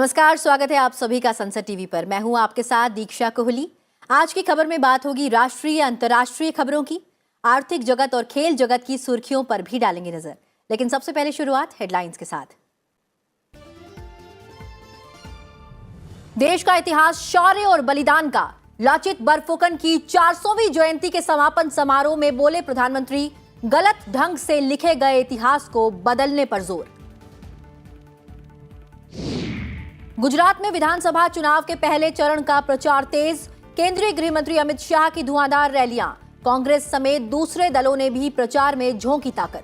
नमस्कार, स्वागत है आप सभी का संसद टीवी पर। मैं हूं आपके साथ दीक्षा कोहली। आज की खबर में बात होगी राष्ट्रीय अंतर्राष्ट्रीय खबरों की, आर्थिक जगत और खेल जगत की सुर्खियों पर भी डालेंगे नजर। लेकिन सबसे पहले शुरुआत हेडलाइंस के साथ। देश का इतिहास शौर्य और बलिदान का। लाचित बरफुकन की 400वीं जयंती के समापन समारोह में बोले प्रधानमंत्री, गलत ढंग से लिखे गए इतिहास को बदलने पर जोर। गुजरात में विधानसभा चुनाव के पहले चरण का प्रचार तेज। केंद्रीय गृह मंत्री अमित शाह की धुआंधार रैलियां। कांग्रेस समेत दूसरे दलों ने भी प्रचार में झोंकी ताकत।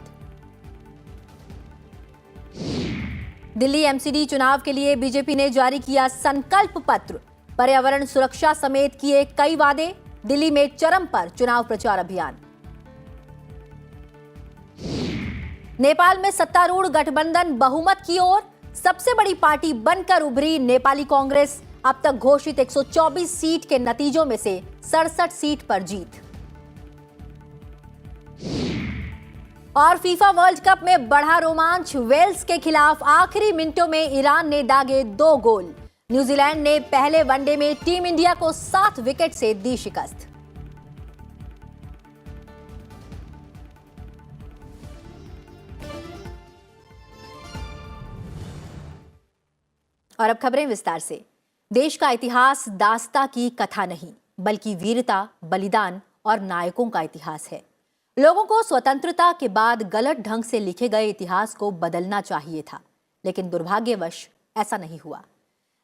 दिल्ली एमसीडी चुनाव के लिए बीजेपी ने जारी किया संकल्प पत्र। पर्यावरण सुरक्षा समेत किए कई वादे। दिल्ली में चरम पर चुनाव प्रचार अभियान। नेपाल में सत्तारूढ़ गठबंधन बहुमत की ओर। सबसे बड़ी पार्टी बनकर उभरी नेपाली कांग्रेस। अब तक घोषित 124 सीट के नतीजों में से 67 सीट पर जीत। और फीफा वर्ल्ड कप में बढ़ा रोमांच। वेल्स के खिलाफ आखिरी मिनटों में ईरान ने दागे 2 गोल। न्यूजीलैंड ने पहले वनडे में टीम इंडिया को 7 विकेट से दी शिकस्त। और अब खबरें विस्तार से। देश का इतिहास दास्ता की कथा नहीं, बल्कि वीरता, बलिदान और नायकों का इतिहास है। लोगों को स्वतंत्रता के बाद गलत ढंग से लिखे गए इतिहास को बदलना चाहिए था, लेकिन दुर्भाग्यवश ऐसा नहीं हुआ।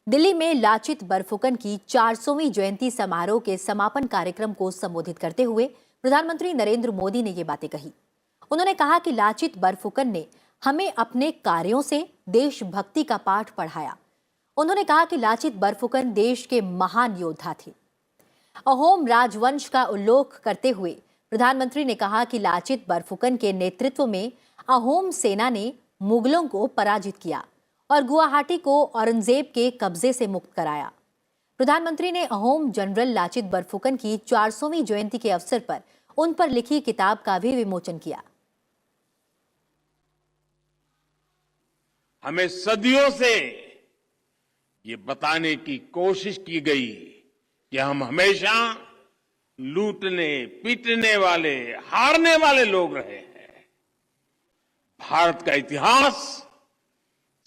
दिल्ली में लाचित बरफुकन की 400वीं जयंती समारोह के समापन कार्यक्रम को संबोधित करते हुए प्रधानमंत्री नरेंद्र मोदी ने ये बातें कही। उन्होंने कहा कि लाचित बरफुकन ने हमें अपने कार्यों से देशभक्ति का पाठ पढ़ाया। उन्होंने कहा कि लाचित बरफुकन देश के महान योद्धा थे। अहोम राजवंश का उल्लेख करते हुए प्रधानमंत्री ने कहा कि लाचित बरफुकन के नेतृत्व में अहोम सेना ने मुगलों को पराजित किया और गुवाहाटी को औरंगजेब के कब्जे से मुक्त कराया। प्रधानमंत्री ने अहोम जनरल लाचित बरफुकन की 400वीं जयंती के अवसर पर उन पर लिखी किताब का भी विमोचन किया। हमें सदियों से ये बताने की कोशिश की गई कि हम हमेशा लूटने, पीटने वाले, हारने वाले लोग रहे हैं। भारत का इतिहास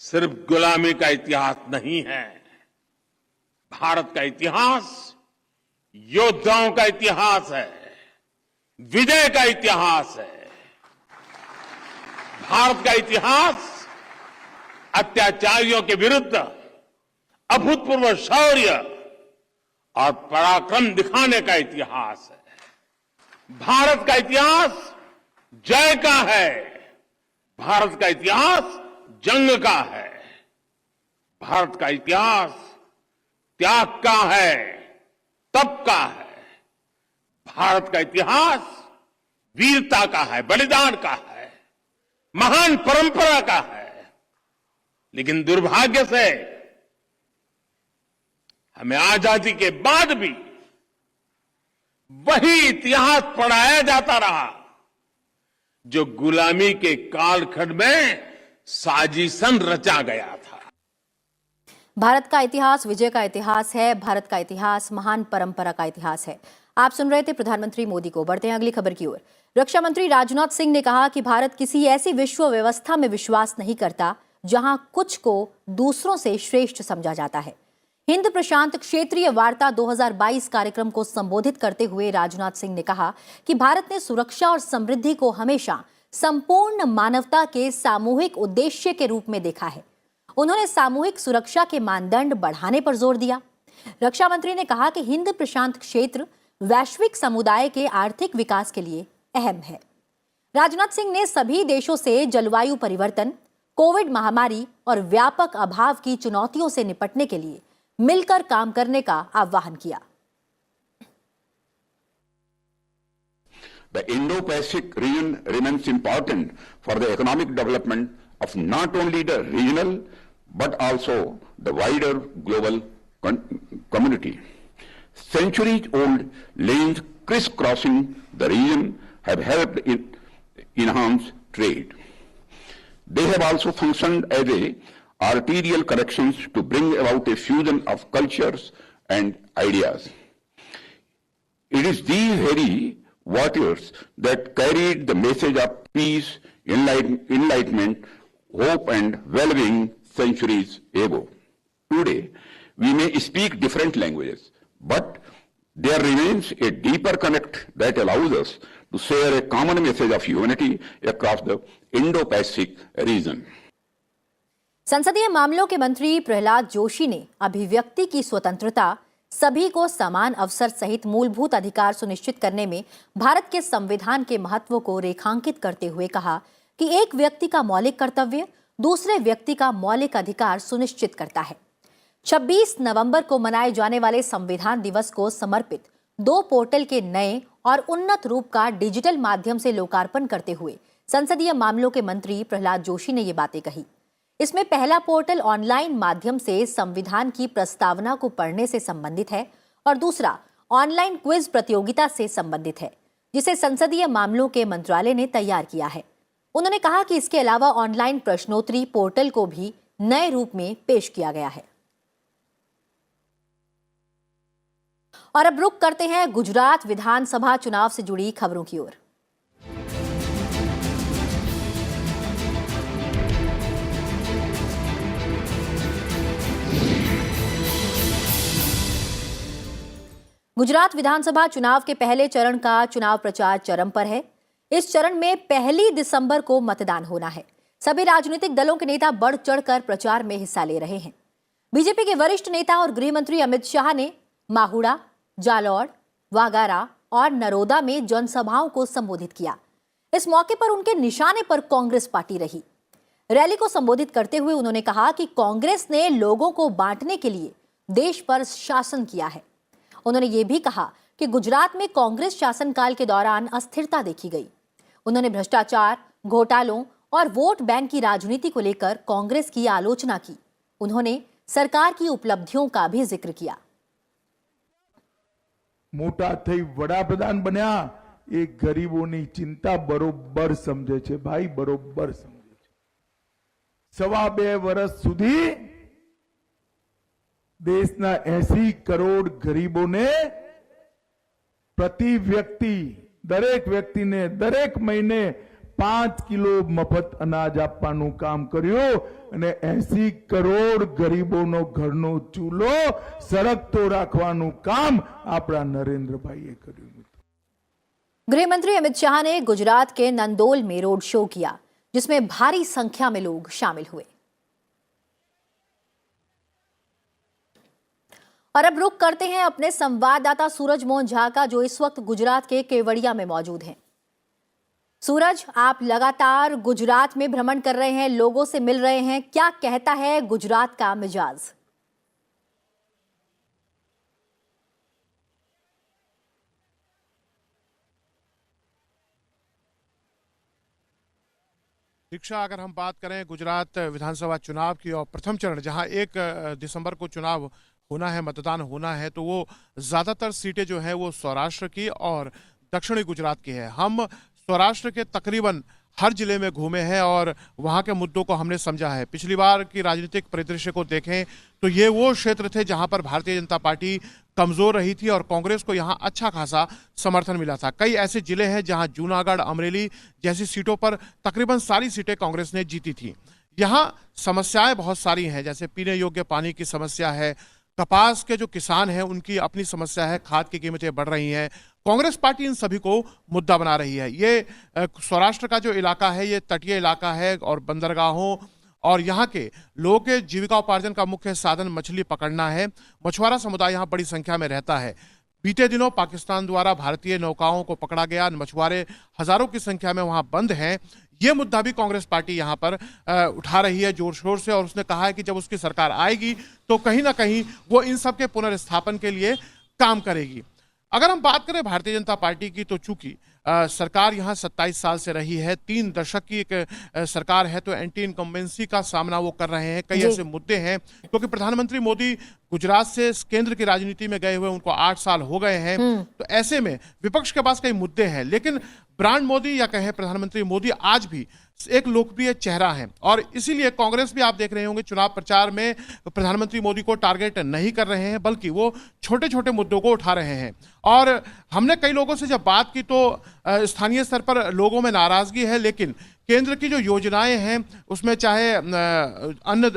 सिर्फ गुलामी का इतिहास नहीं है। भारत का इतिहास योद्धाओं का इतिहास है, विजय का इतिहास है। भारत का इतिहास अत्याचारियों के विरुद्ध अभूतपूर्व शौर्य और पराक्रम दिखाने का इतिहास है। भारत का इतिहास जय का है। भारत का इतिहास जंग का है। भारत का इतिहास त्याग का है, तप का है। भारत का इतिहास वीरता का है, बलिदान का है, महान परंपरा का है। लेकिन दुर्भाग्य से हमें आजादी के बाद भी वही इतिहास पढ़ाया जाता रहा जो गुलामी के कालखंड में साजिशन रचा गया था। भारत का इतिहास विजय का इतिहास है। भारत का इतिहास महान परंपरा का इतिहास है। आप सुन रहे थे प्रधानमंत्री मोदी को। बढ़ते हैं अगली खबर की ओर। रक्षा मंत्री राजनाथ सिंह ने कहा कि भारत किसी ऐसी विश्व व्यवस्था में विश्वास नहीं करता जहां कुछ को दूसरों से श्रेष्ठ समझा जाता है। हिंद प्रशांत क्षेत्रीय वार्ता 2022 कार्यक्रम को संबोधित करते हुए राजनाथ सिंह ने कहा कि भारत ने सुरक्षा और समृद्धि को हमेशा संपूर्ण मानवता के सामूहिक उद्देश्य के रूप में देखा है। उन्होंने सामूहिक सुरक्षा के मानदंड बढ़ाने पर जोर दिया। रक्षा मंत्री ने कहा कि हिंद प्रशांत क्षेत्र वैश्विक समुदाय के आर्थिक विकास के लिए अहम है। राजनाथ सिंह ने सभी देशों से जलवायु परिवर्तन, कोविड महामारी और व्यापक अभाव की चुनौतियों से निपटने के लिए मिलकर काम करने का आह्वान किया। The Indo-Pacific region remains important for the economic development of not only the regional but also the wider global community. Centuries-old lanes crisscrossing the region have helped enhance trade. They have also functioned as a arterial connections to bring about a fusion of cultures and ideas. It is these very waters that carried the message of peace, enlightenment, hope and well-being centuries ago. Today, we may speak different languages, but there remains a deeper connect that allows us to share a common message of unity across the Indo-Pacific region. संसदीय मामलों के मंत्री प्रहलाद जोशी ने अभिव्यक्ति की स्वतंत्रता, सभी को समान अवसर सहित मूलभूत अधिकार सुनिश्चित करने में भारत के संविधान के महत्व को रेखांकित करते हुए कहा कि एक व्यक्ति का मौलिक कर्तव्य दूसरे व्यक्ति का मौलिक अधिकार सुनिश्चित करता है। 26 नवंबर को मनाए जाने वाले संविधान दिवस को समर्पित 2 पोर्टल के नए और उन्नत रूप का डिजिटल माध्यम से लोकार्पण करते हुए संसदीय मामलों के मंत्री प्रहलाद जोशी ने ये बातें कही। इसमें पहला पोर्टल ऑनलाइन माध्यम से संविधान की प्रस्तावना को पढ़ने से संबंधित है और दूसरा ऑनलाइन क्विज प्रतियोगिता से संबंधित है, जिसे संसदीय मामलों के मंत्रालय ने तैयार किया है। उन्होंने कहा कि इसके अलावा ऑनलाइन प्रश्नोत्तरी पोर्टल को भी नए रूप में पेश किया गया है। और अब रुख करते हैं गुजरात विधानसभा चुनाव से जुड़ी खबरों की ओर। गुजरात विधानसभा चुनाव के पहले चरण का चुनाव प्रचार चरम पर है। इस चरण में 1 दिसंबर को मतदान होना है। सभी राजनीतिक दलों के नेता बढ़ चढ़कर प्रचार में हिस्सा ले रहे हैं। बीजेपी के वरिष्ठ नेता और गृह मंत्री अमित शाह ने माहुड़ा, जालौर, वागारा और नरोदा में जनसभाओं को संबोधित किया। इस मौके पर उनके निशाने पर कांग्रेस पार्टी रही। रैली को संबोधित करते हुए उन्होंने कहा कि कांग्रेस ने लोगों को बांटने के लिए देश पर शासन किया है। उन्होंने ये भी कहा कि गुजरात में कांग्रेस शासनकाल के दौरान अस्थिरता देखी गई। उन्होंने भ्रष्टाचार, घोटालों और वोट बैंक की राजनीति को लेकर कांग्रेस की आलोचना की। उन्होंने सरकार की उपलब्धियों का भी जिक्र किया। मोटा थई वडाप्रधान बन्या ए गरीबोनी चिंता बरोबर समझे छे भाई, बरोबर समझे छे। 2.5 વર્ષ સુધી देशना 80 करोड़ गरीबोने प्रति व्यक्ति दरेक व्यक्ति ने दरेक महीने 5 किलो मफत अनाज आपवानुं काम कर्युं અને 80 करोड़ गरीबोनो घरनो चूलो सरकतो राखवानुं काम आपણા नरेंद्रभाईए कर्युं। गृह मंत्री अमित शाह ने गुजरात के नंदोल में रोड शो किया, जिसमें भारी संख्या में लोग शामिल हुए। और अब रुख करते हैं अपने संवाददाता सूरज मोहन झा का, जो इस वक्त गुजरात के केवड़िया में मौजूद हैं। सूरज, आप लगातार गुजरात में भ्रमण कर रहे हैं, लोगों से मिल रहे हैं, क्या कहता है गुजरात का मिजाज? दीक्षा, अगर हम बात करें गुजरात विधानसभा चुनाव की और प्रथम चरण जहां 1 दिसंबर को चुनाव होना है, मतदान होना है, तो वो ज्यादातर सीटें जो है वो सौराष्ट्र की और दक्षिणी गुजरात की है। हम सौराष्ट्र के तकरीबन हर जिले में घूमे हैं और वहां के मुद्दों को हमने समझा है। पिछली बार की राजनीतिक परिदृश्य को देखें तो ये वो क्षेत्र थे जहां पर भारतीय जनता पार्टी कमजोर रही थी और कांग्रेस को यहां अच्छा खासा समर्थन मिला था। कई ऐसे जिले हैं जहां जूनागढ़, अमरेली जैसी सीटों पर तकरीबन सारी सीटें कांग्रेस ने जीती थी। यहाँ समस्याएं बहुत सारी हैं, जैसे पीने योग्य पानी की समस्या है, कपास के जो किसान हैं उनकी अपनी समस्या है, खाद की कीमतें बढ़ रही हैं। कांग्रेस पार्टी इन सभी को मुद्दा बना रही है। ये सौराष्ट्र का जो इलाका है ये तटीय इलाका है और बंदरगाहों और यहाँ के लोगों के जीविकापार्जन का मुख्य साधन मछली पकड़ना है। मछुआरा समुदाय यहाँ बड़ी संख्या में रहता है। बीते दिनों पाकिस्तान द्वारा भारतीय नौकाओं को पकड़ा गया, मछुआरे हजारों की संख्या में वहाँ बंद हैं। ये मुद्दा भी कांग्रेस पार्टी यहाँ पर उठा रही है जोर शोर से और उसने कहा है कि जब उसकी सरकार आएगी तो कहीं ना कहीं वो इन सब के पुनर्स्थापन के लिए काम करेगी। अगर हम बात करें भारतीय जनता पार्टी की, तो चूंकि सरकार यहाँ 27 साल से रही है, 3 दशक की एक सरकार है, तो एंटी इनकम्बेंसी का सामना वो कर रहे हैं। कई ऐसे मुद्दे हैं क्योंकि प्रधानमंत्री मोदी गुजरात से केंद्र की राजनीति में गए हुए उनको 8 साल हो गए हैं, तो ऐसे में विपक्ष के पास कई मुद्दे हैं। लेकिन ब्रांड मोदी या कहें प्रधानमंत्री मोदी आज भी एक लोकप्रिय चेहरा हैं और इसीलिए कांग्रेस भी आप देख रहे होंगे चुनाव प्रचार में प्रधानमंत्री मोदी को टारगेट नहीं कर रहे हैं, बल्कि वो छोटे छोटे मुद्दों को उठा रहे हैं। और हमने कई लोगों से जब बात की तो स्थानीय स्तर पर लोगों में नाराजगी है, लेकिन केंद्र की जो योजनाएं हैं उसमें चाहे अन्न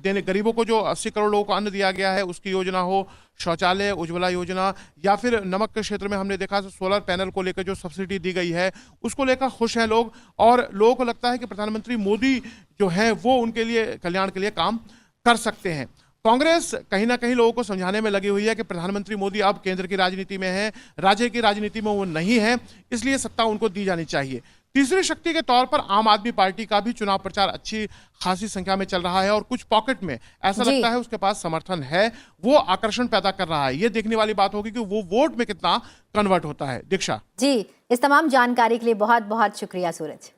देने, गरीबों को जो 80 करोड़ लोगों को अन्न दिया गया है उसकी योजना हो, शौचालय उज्ज्वला योजना, या फिर नमक के क्षेत्र में हमने देखा सोलर पैनल को लेकर जो सब्सिडी दी गई है उसको लेकर खुश हैं लोग। और लोगों को लगता है कि प्रधानमंत्री मोदी जो है वो उनके लिए कल्याण के लिए काम कर सकते हैं। कांग्रेस कहीं ना कहीं लोगों को समझाने में लगी हुई है कि प्रधानमंत्री मोदी अब केंद्र की राजनीति में है, राज्य की राजनीति में वो नहीं है, इसलिए सत्ता उनको दी जानी चाहिए। तीसरी शक्ति के तौर पर आम आदमी पार्टी का भी चुनाव प्रचार अच्छी खासी संख्या में चल रहा है और कुछ पॉकेट में ऐसा लगता है उसके पास समर्थन है, वो आकर्षण पैदा कर रहा है। ये देखने वाली बात होगी कि वो वोट में कितना कन्वर्ट होता है। दीक्षा जी, इस तमाम जानकारी के लिए बहुत बहुत शुक्रिया सूरज।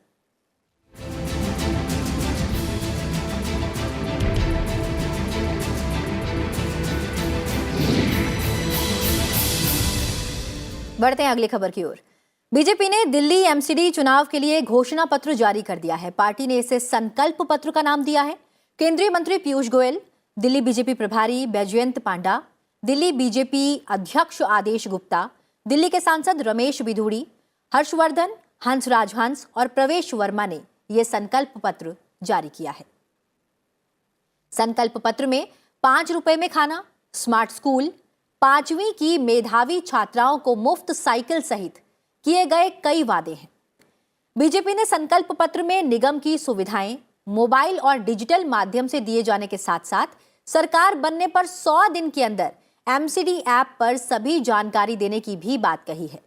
बढ़ते हैं अगली खबर की ओर। बीजेपी ने दिल्ली एमसीडी चुनाव के लिए घोषणा पत्र जारी कर दिया है। पार्टी ने इसे संकल्प पत्र का नाम दिया है। केंद्रीय मंत्री पीयूष गोयल, दिल्ली बीजेपी प्रभारी बैजयंत पांडा, दिल्ली बीजेपी अध्यक्ष आदेश गुप्ता, दिल्ली के सांसद रमेश बिधूड़ी, हर्षवर्धन, हंसराज हंस और प्रवेश वर्मा ने यह संकल्प पत्र जारी किया है। संकल्प पत्र में 5 रुपए में खाना, स्मार्ट स्कूल, 5वीं की मेधावी छात्राओं को मुफ्त साइकिल सहित किए गए कई वादे हैं। बीजेपी ने संकल्प पत्र में निगम की सुविधाएं मोबाइल और डिजिटल माध्यम से दिए जाने के साथ साथ सरकार बनने पर 100 दिन के अंदर एमसीडी ऐप पर सभी जानकारी देने की भी बात कही है।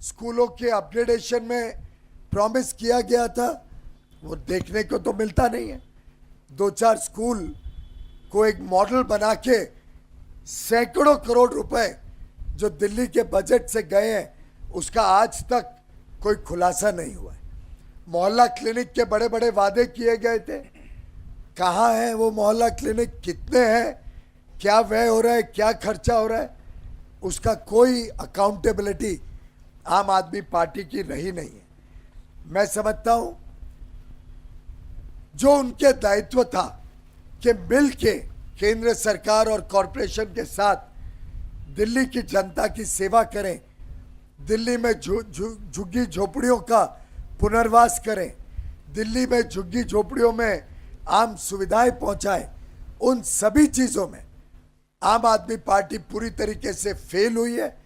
स्कूलों के अपग्रेडेशन में प्रॉमिस किया गया था, वो देखने को तो मिलता नहीं है। 2-4 स्कूल को एक मॉडल बना के सैकड़ों करोड़ रुपए जो दिल्ली के बजट से गए हैं उसका आज तक कोई खुलासा नहीं हुआ है। मोहल्ला क्लिनिक के बड़े बड़े वादे किए गए थे, कहाँ है वो मोहल्ला क्लिनिक, कितने हैं, क्या व्यय हो रहा है, क्या खर्चा हो रहा है, उसका कोई अकाउंटेबिलिटी आम आदमी पार्टी की रही नहीं है। मैं समझता हूँ जो उनके दायित्व था कि मिल के केंद्र सरकार और कॉरपोरेशन के साथ दिल्ली की जनता की सेवा करें, दिल्ली में झुग्गी झोपड़ियों का पुनर्वास करें, दिल्ली में झुग्गी झोपड़ियों में आम सुविधाएं पहुंचाएं, उन सभी चीजों में आम आदमी पार्टी पूरी तरीके से फेल हुई है।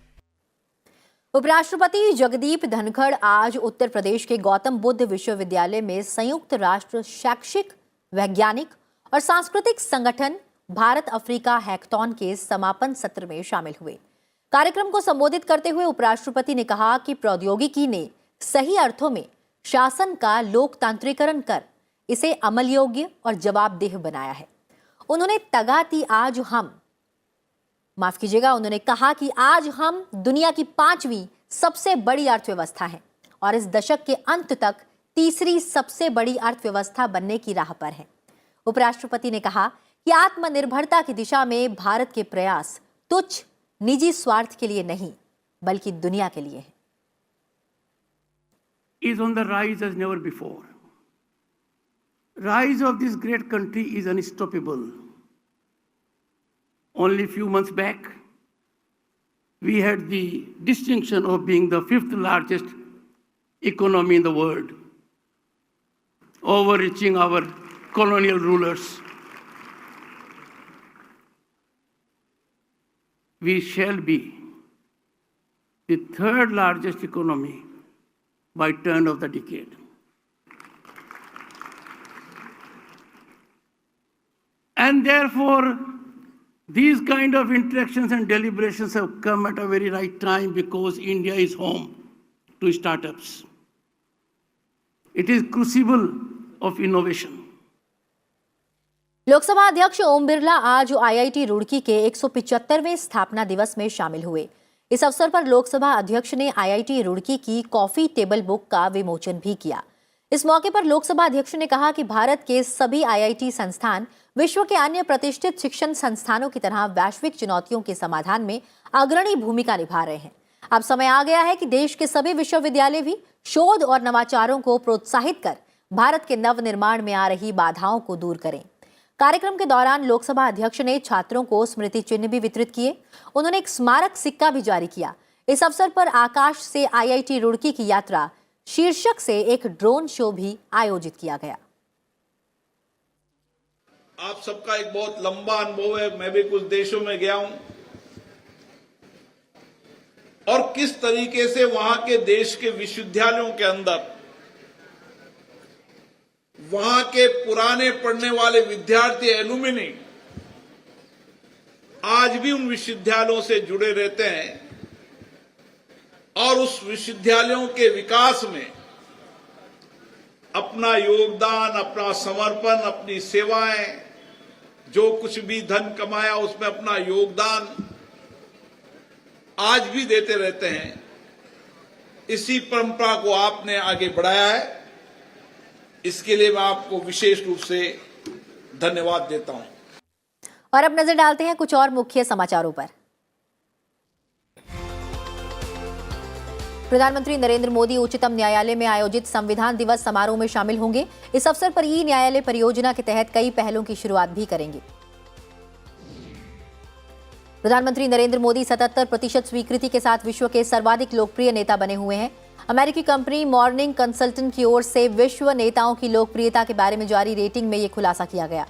उपराष्ट्रपति जगदीप धनखड़ आज उत्तर प्रदेश के गौतम बुद्ध विश्वविद्यालय में संयुक्त राष्ट्र शैक्षिक, वैज्ञानिक और सांस्कृतिक संगठन भारत अफ्रीका हैकथॉन के समापन सत्र में शामिल हुए। कार्यक्रम को संबोधित करते हुए उपराष्ट्रपति ने कहा कि प्रौद्योगिकी ने सही अर्थों में शासन का लोकतांत्रिकरण कर इसे अमल योग्य और जवाबदेह बनाया है। उन्होंने कहा कि आज हम दुनिया की 5वीं सबसे बड़ी अर्थव्यवस्था हैं और इस दशक के अंत तक तीसरी सबसे बड़ी अर्थव्यवस्था बनने की राह पर है। उपराष्ट्रपति ने कहा कि आत्मनिर्भरता की दिशा में भारत के प्रयास तुच्छ निजी स्वार्थ के लिए नहीं बल्कि दुनिया के लिए है। Is on the rise as never before. Rise of this great country is unstoppable. Only a few months back, we had the distinction of being the 5th largest economy in the world, overreaching our colonial rulers. We shall be the 3rd largest economy by turn of the decade. And therefore, these kind of interactions and deliberations have come at a very right time because India is home to startups. It is crucible of innovation. Lok Sabha अध्यक्ष ओम बिरला आज IIT Roorkee के 175वें स्थापना दिवस में शामिल हुए। इस अवसर पर लोकसभा अध्यक्ष ने आईआईटी रुड़की की कॉफी टेबल बुक का विमोचन भी किया। इस मौके पर लोकसभा अध्यक्ष ने कहा कि भारत के सभी आईआईटी संस्थान विश्व के अन्य प्रतिष्ठित शिक्षण संस्थानों की तरह वैश्विक चुनौतियों के समाधान में अग्रणी भूमिका निभा रहे हैं। अब समय आ गया है कि देश के सभी विश्वविद्यालय भी शोध और नवाचारों को प्रोत्साहित कर भारत के नव निर्माण में आ रही बाधाओं को दूर करें। कार्यक्रम के दौरान लोकसभा अध्यक्ष ने छात्रों को स्मृति चिन्ह भी वितरित किए। उन्होंने एक स्मारक सिक्का भी जारी किया। इस अवसर पर आकाश से IIT रुड़की की यात्रा शीर्षक से एक ड्रोन शो भी आयोजित किया गया। आप सबका एक बहुत लंबा अनुभव है, मैं भी कुछ देशों में गया हूं और किस तरीके से वहां के देश के विश्वविद्यालयों के अंदर वहां के पुराने पढ़ने वाले विद्यार्थी एलुमिनी आज भी उन विश्वविद्यालयों से जुड़े रहते हैं और उस विश्वविद्यालयों के विकास में अपना योगदान, अपना समर्पण, अपनी सेवाएं, जो कुछ भी धन कमाया उसमें अपना योगदान आज भी देते रहते हैं। इसी परंपरा को आपने आगे बढ़ाया है, इसके लिए मैं आपको विशेष रूप से धन्यवाद देता हूं। और अब नजर डालते हैं कुछ और मुख्य समाचारों पर। प्रधानमंत्री नरेंद्र मोदी उच्चतम न्यायालय में आयोजित संविधान दिवस समारोह में शामिल होंगे। इस अवसर पर ई न्यायालय परियोजना के तहत कई पहलों की शुरुआत भी करेंगे। प्रधानमंत्री नरेंद्र मोदी 77% स्वीकृति के साथ विश्व के सर्वाधिक लोकप्रिय नेता बने हुए हैं। अमेरिकी कंपनी मॉर्निंग कंसल्टेंट की ओर से विश्व नेताओं की लोकप्रियता के बारे में जारी रेटिंग में यह खुलासा किया गया।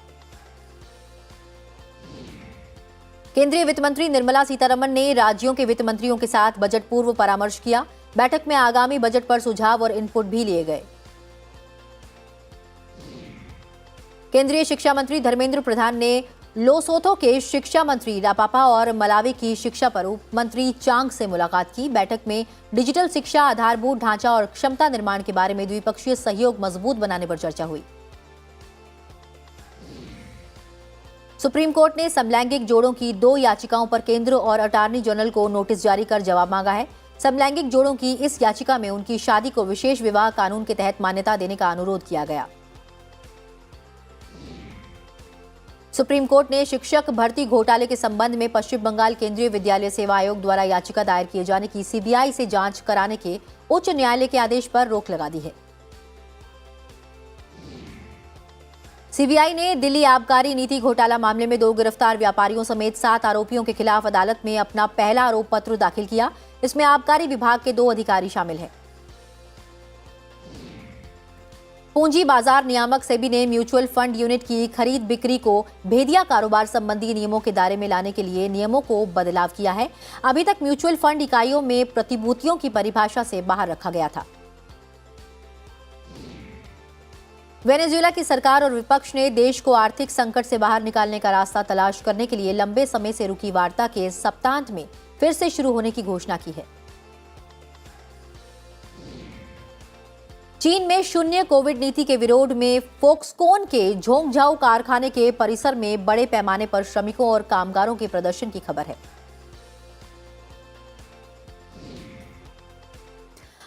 केंद्रीय वित्त मंत्री निर्मला सीतारमण ने राज्यों के वित्त मंत्रियों के साथ बजट पूर्व परामर्श किया। बैठक में आगामी बजट पर सुझाव और इनपुट भी लिए गए। केंद्रीय शिक्षा मंत्री धर्मेंद्र प्रधान ने लोसोथो के शिक्षा मंत्री रापापा और मलावी की शिक्षा पर उप मंत्री चांग से मुलाकात की। बैठक में डिजिटल शिक्षा, आधारभूत ढांचा और क्षमता निर्माण के बारे में द्विपक्षीय सहयोग मजबूत बनाने पर चर्चा हुई। सुप्रीम कोर्ट ने समलैंगिक जोड़ों की 2 याचिकाओं पर केंद्र और अटॉर्नी जनरल को नोटिस जारी कर जवाब मांगा है। समलैंगिक जोड़ों की इस याचिका में उनकी शादी को विशेष विवाह कानून के तहत मान्यता देने का अनुरोध किया गया। सुप्रीम कोर्ट ने शिक्षक भर्ती घोटाले के संबंध में पश्चिम बंगाल केंद्रीय विद्यालय सेवा आयोग द्वारा याचिका दायर किए जाने की CBI से जांच कराने के उच्च न्यायालय के आदेश पर रोक लगा दी है। CBI ने दिल्ली आबकारी नीति घोटाला मामले में 2 गिरफ्तार व्यापारियों समेत 7 आरोपियों के खिलाफ अदालत में अपना पहला आरोप पत्र दाखिल किया। इसमें आबकारी विभाग के 2 अधिकारी शामिल हैं। पूंजी बाजार नियामक सेबी ने म्यूचुअल फंड यूनिट की खरीद बिक्री को भेदिया कारोबार संबंधी नियमों के दायरे में लाने के लिए नियमों को बदलाव किया है। अभी तक म्यूचुअल फंड इकाइयों में प्रतिभूतियों की परिभाषा से बाहर रखा गया था। वेनेजुएला की सरकार और विपक्ष ने देश को आर्थिक संकट से बाहर निकालने का रास्ता तलाश करने के लिए लंबे समय से रुकी वार्ता के सप्तांत में फिर से शुरू होने की घोषणा की है। चीन में शून्य कोविड नीति के विरोध में फोक्सकॉन के झोंगझाऊ कारखाने के परिसर में बड़े पैमाने पर श्रमिकों और कामगारों के प्रदर्शन की खबर है।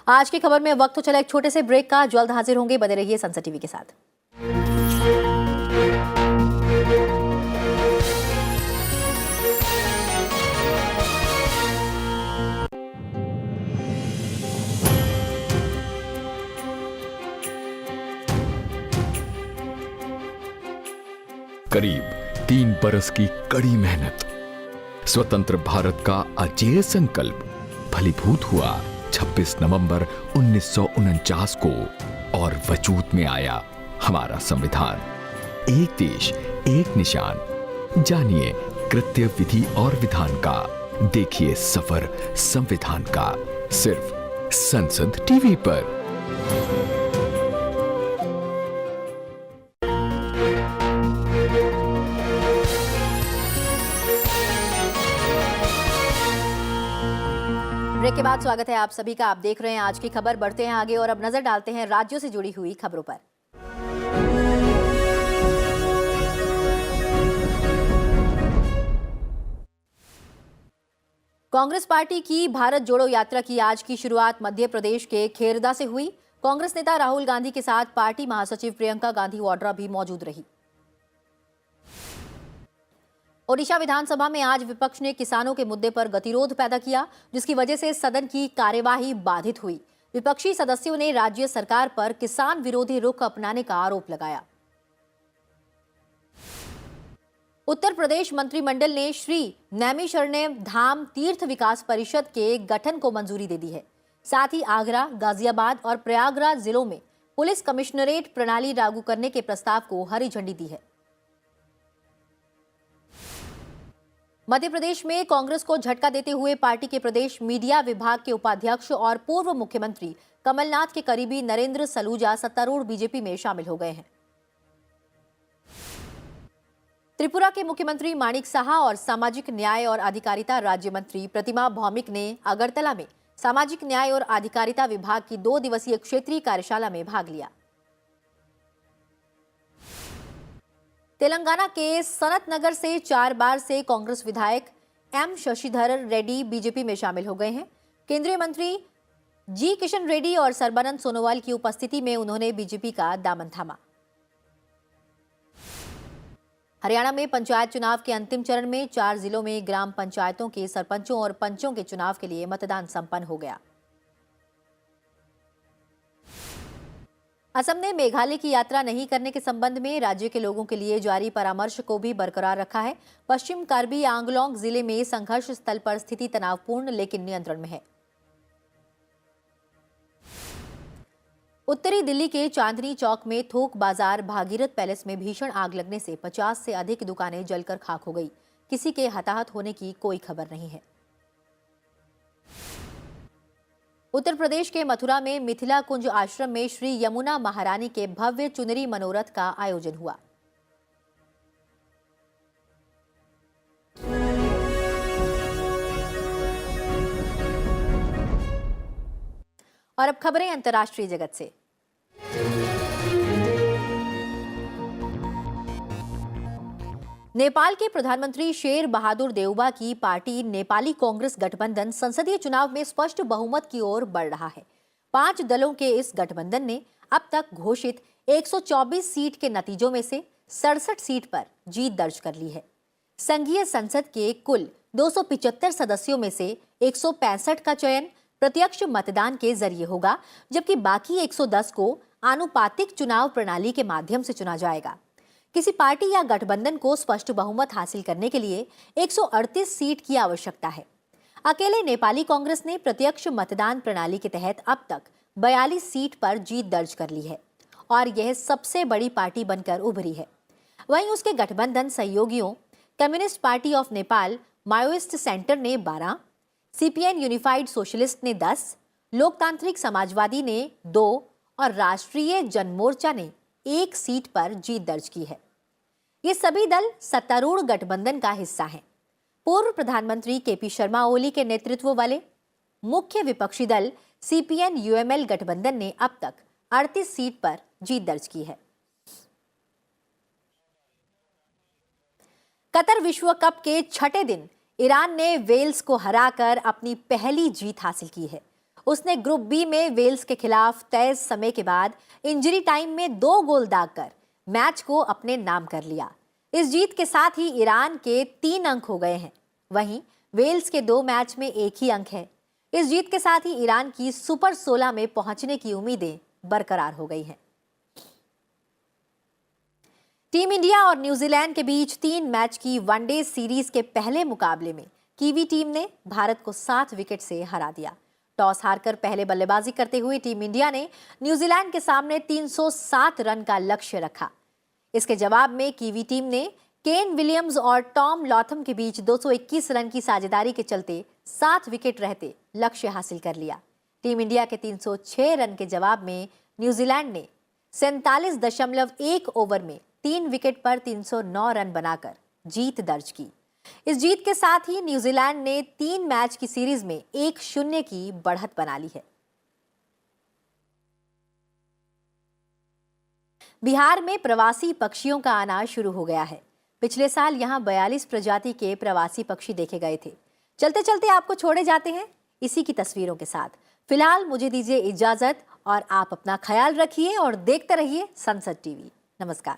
आज की खबर में वक्त तो चला एक छोटे से ब्रेक का। जल्द हाजिर होंगे, बने रहिए सनसद टीवी के साथ। करीब 3 बरस की कड़ी मेहनत, स्वतंत्र भारत का अजेय संकल्प फलीभूत हुआ 26 नवंबर 1949 को और वजूद में आया हमारा संविधान। एक देश, एक निशान। जानिए कृत्य, विधि और विधान का। देखिए सफर संविधान का, सिर्फ संसद टीवी पर। ब्रेक के बाद स्वागत है आप सभी का। आप देख रहे हैं आज की खबर। बढ़ते हैं आगे और अब नजर डालते हैं राज्यों से जुड़ी हुई खबरों पर। कांग्रेस पार्टी की भारत जोड़ो यात्रा की आज की शुरुआत मध्य प्रदेश के खेरदा से हुई। कांग्रेस नेता राहुल गांधी के साथ पार्टी महासचिव प्रियंका गांधी वाड्रा भी मौजूद रही। ओडिशा विधानसभा में आज विपक्ष ने किसानों के मुद्दे पर गतिरोध पैदा किया, जिसकी वजह से सदन की कार्यवाही बाधित हुई। विपक्षी सदस्यों ने राज्य सरकार पर किसान विरोधी रुख अपनाने का आरोप लगाया। उत्तर प्रदेश मंत्रिमंडल ने श्री नैमिषारण्य धाम तीर्थ विकास परिषद के गठन को मंजूरी दे दी है। साथ ही आगरा, गाजियाबाद और प्रयागराज जिलों में पुलिस कमिश्नरेट प्रणाली लागू करने के प्रस्ताव को हरी झंडी दी है। मध्य प्रदेश में कांग्रेस को झटका देते हुए पार्टी के प्रदेश मीडिया विभाग के उपाध्यक्ष और पूर्व मुख्यमंत्री कमलनाथ के करीबी नरेंद्र सलूजा सत्तारूढ़ बीजेपी में शामिल हो गए हैं। त्रिपुरा के मुख्यमंत्री माणिक साहा और सामाजिक न्याय और अधिकारिता राज्य मंत्री प्रतिमा भौमिक ने अगरतला में सामाजिक न्याय और अधिकारिता विभाग की 2 दिवसीय क्षेत्रीय कार्यशाला में भाग लिया। तेलंगाना के सनत नगर से 4 बार से कांग्रेस विधायक एम शशिधर रेड्डी बीजेपी में शामिल हो गए हैं। केंद्रीय मंत्री जी किशन रेड्डी और सर्बानंद सोनोवाल की उपस्थिति में उन्होंने बीजेपी का दामन थामा। हरियाणा में पंचायत चुनाव के अंतिम चरण में 4 जिलों में ग्राम पंचायतों के सरपंचों और पंचों के चुनाव के लिए मतदान संपन्न हो गया। असम ने मेघालय की यात्रा नहीं करने के संबंध में राज्य के लोगों के लिए जारी परामर्श को भी बरकरार रखा है। पश्चिम कार्बी आंगलोंग जिले में संघर्ष स्थल पर स्थिति तनावपूर्ण लेकिन नियंत्रण में है। उत्तरी दिल्ली के चांदनी चौक में थोक बाजार भागीरथ पैलेस में भीषण आग लगने से 50 से अधिक दुकानें जलकर खाक हो गई। किसी के हताहत होने की कोई खबर नहीं है। उत्तर प्रदेश के मथुरा में मिथिला कुंज आश्रम में श्री यमुना महारानी के भव्य चुनरी मनोरथ का आयोजन हुआ। और अब खबरें अंतर्राष्ट्रीय जगत से। नेपाल के प्रधानमंत्री शेर बहादुर देउबा की पार्टी नेपाली कांग्रेस गठबंधन संसदीय चुनाव में स्पष्ट बहुमत की ओर बढ़ रहा है। 5 दलों के इस गठबंधन ने अब तक घोषित 124 सीट के नतीजों में से 67 सीट पर जीत दर्ज कर ली है। संघीय संसद के कुल 275 सदस्यों में से 165 का चयन प्रत्यक्ष मतदान के जरिए होगा, जबकि बाकी 110 को आनुपातिक चुनाव प्रणाली के माध्यम से चुना जाएगा। किसी पार्टी या गठबंधन को स्पष्ट बहुमत हासिल करने के लिए 138 सीट की आवश्यकता है। अकेले नेपाली कांग्रेस ने प्रत्यक्ष मतदान प्रणाली के तहत अब तक 42 सीट पर जीत दर्ज कर ली है और यह सबसे बड़ी पार्टी बनकर उभरी है। वहीं उसके गठबंधन सहयोगियों communist party of Nepal Maoist centre ने 12, सीपीएन यूनिफाइड सोशलिस्ट ने 10, लोकतांत्रिक समाजवादी ने 2 और राष्ट्रीय जनमोर्चा ने 1 सीट पर जीत दर्ज की है। ये सभी दल सत्तारूढ़ गठबंधन का हिस्सा हैं। पूर्व प्रधानमंत्री केपी शर्मा ओली के नेतृत्व वाले मुख्य विपक्षी दल सीपीएन यूएमएल गठबंधन ने अब तक 38 सीट पर जीत दर्ज की है। कतर विश्व कप के 6ठे दिन ईरान ने वेल्स को हराकर अपनी पहली जीत हासिल की है। उसने ग्रुप बी में वेल्स के खिलाफ तय समय के बाद इंजरी टाइम में 2 गोल दागकर मैच को अपने नाम कर लिया। इस जीत के साथ ही ईरान के 3 अंक हो गए हैं। वहीं वेल्स के 2 मैच में 1 ही अंक है। इस जीत के साथ ही ईरान की सुपर 16 में पहुंचने की उम्मीदें बरकरार हो गई हैं। टीम इंडिया और न्यूजीलैंड के बीच 3 मैच की वनडे सीरीज के पहले मुकाबले में कीवी टीम ने भारत को 7 विकेट से हरा दिया। टॉस हारकर पहले बल्लेबाजी करते हुए टीम इंडिया ने न्यूजीलैंड के सामने 307 रन का लक्ष्य रखा। इसके जवाब में कीवी टीम ने केन विलियम्स और टॉम लॉथम के बीच 221 रन की साझेदारी के चलते 7 विकेट रहते लक्ष्य हासिल कर लिया। टीम इंडिया के 306 रन के जवाब में न्यूजीलैंड ने 47.1 ओवर में 3 विकेट पर 309 रन बनाकर जीत दर्ज की। इस जीत के साथ ही न्यूजीलैंड ने 3 मैच की सीरीज में 1-0 की बढ़त बना ली है। बिहार में प्रवासी पक्षियों का आना शुरू हो गया है। पिछले साल यहां 42 प्रजाति के प्रवासी पक्षी देखे गए थे। चलते चलते आपको छोड़े जाते हैं इसी की तस्वीरों के साथ। फिलहाल मुझे दीजिए इजाजत और आप अपना ख्याल रखिए और देखते रहिए संसद टीवी। नमस्कार।